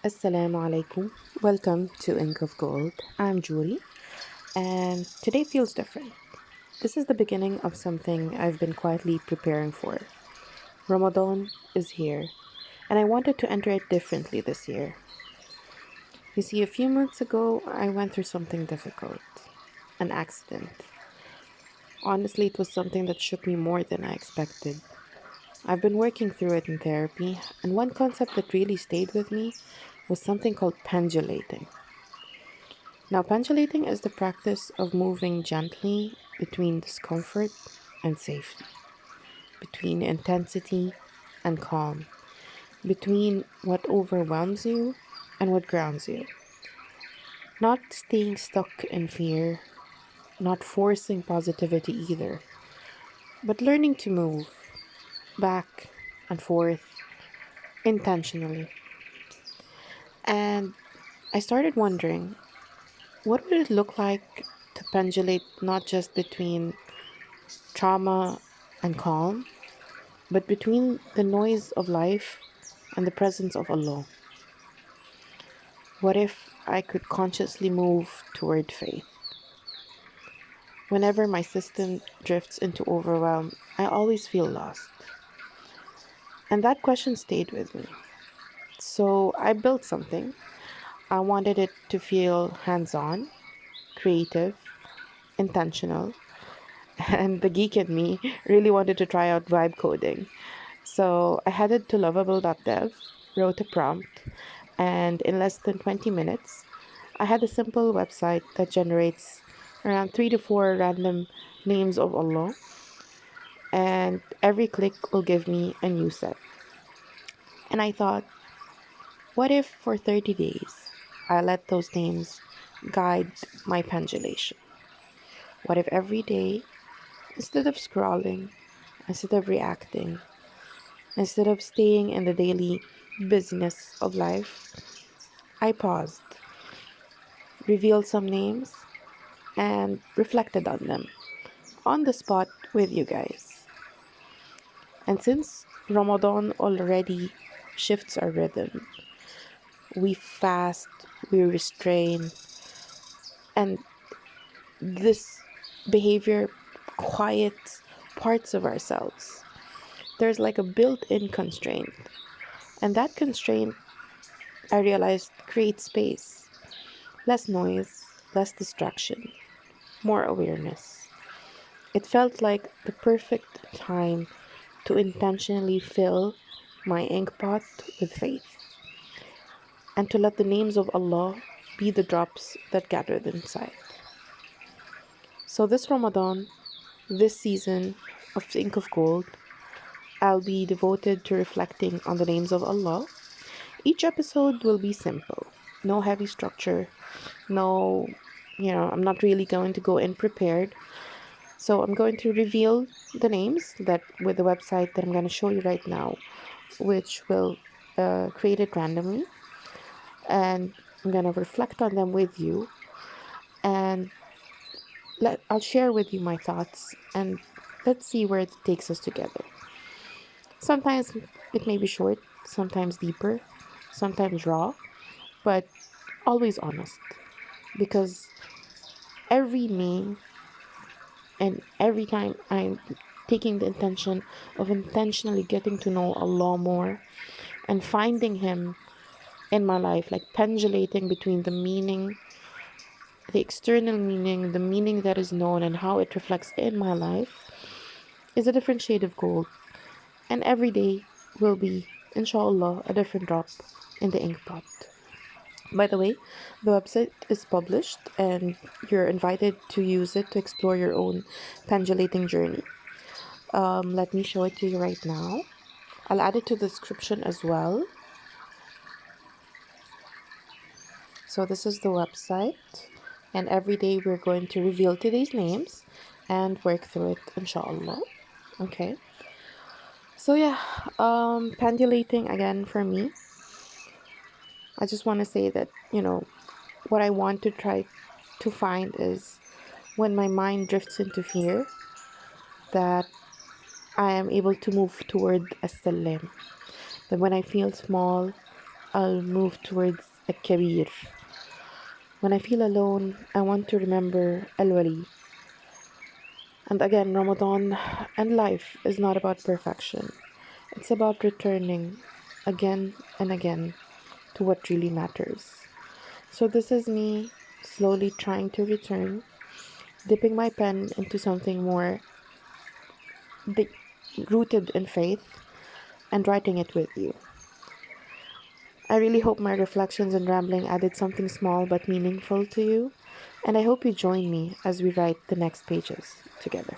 Assalamu alaikum. Welcome to Ink of Gold. I'm Julie, and today feels different. This is the beginning of something I've been quietly preparing for. Ramadan is here, and I wanted to enter it differently this year. You see, a few months ago, I went through something difficult, an accident. Honestly, it was something that shook me more than I expected. I've been working through it in therapy, and one concept that really stayed with me was something called pendulating. Now, pendulating is the practice of moving gently between discomfort and safety, between intensity and calm, between what overwhelms you and what grounds you. Not staying stuck in fear, not forcing positivity either, but learning to move back and forth intentionally. And I started wondering, what would it look like to pendulate not just between trauma and calm, but between the noise of life and the presence of Allah? What if I could consciously move toward faith? Whenever my system drifts into overwhelm, I always feel lost. And that question stayed with me. So I built something. I wanted it to feel hands on, creative, intentional, and the geek in me really wanted to try out vibe coding. So I headed to lovable.dev, wrote a prompt, and in less than 20 minutes, I had a simple website that generates around 3 to 4 random names of Allah, and every click will give me a new set. And I thought, what if for 30 days I let those names guide my pendulation? What if every day, instead of scrolling, instead of reacting, instead of staying in the daily business of life, I paused, revealed some names, and reflected on them on the spot with you guys. And since Ramadan already shifts our rhythm, we fast, we restrain, and this behavior quiets parts of ourselves. There's like a built in constraint, and that constraint, I realized, creates space, less noise, less distraction, more awareness. It felt like the perfect time to intentionally fill my ink pot with faith and to let the names of Allah be the drops that gathered inside. So, this Ramadan, this season of the Ink of Gold, I'll be devoted to reflecting on the names of Allah. Each episode will be simple, no heavy structure, no, I'm not really going to go in prepared. So I'm going to reveal the names that with the website that I'm going to show you right now, which will create it randomly, and I'm going to reflect on them with you, and I'll share with you my thoughts, and let's see where it takes us together. Sometimes it may be short, sometimes deeper, sometimes raw, but always honest, because every name and every time I'm taking the intention of intentionally getting to know Allah more and finding Him in my life, like pendulating between the meaning, the external meaning, the meaning that is known, and how it reflects in my life, is a different shade of gold. And every day will be, inshallah, a different drop in the ink pot. By the way, the website is published and you're invited to use it to explore your own pendulating journey. Let me show it to you right now. I'll add it to the description as well. So this is the website, and every day we're going to reveal today's names and work through it, inshallah. Okay. So yeah, pendulating again for me. I just want to say that, what I want to try to find is when my mind drifts into fear, that I am able to move toward a salim. That when I feel small, I'll move towards a kabir. When I feel alone, I want to remember Al Wali. And again, Ramadan and life is not about perfection. It's about returning again and again to what really matters. So, this is me slowly trying to return, dipping my pen into something more de- rooted in faith and writing it with you. I really hope my reflections and rambling added something small but meaningful to you, and I hope you join me as we write the next pages together.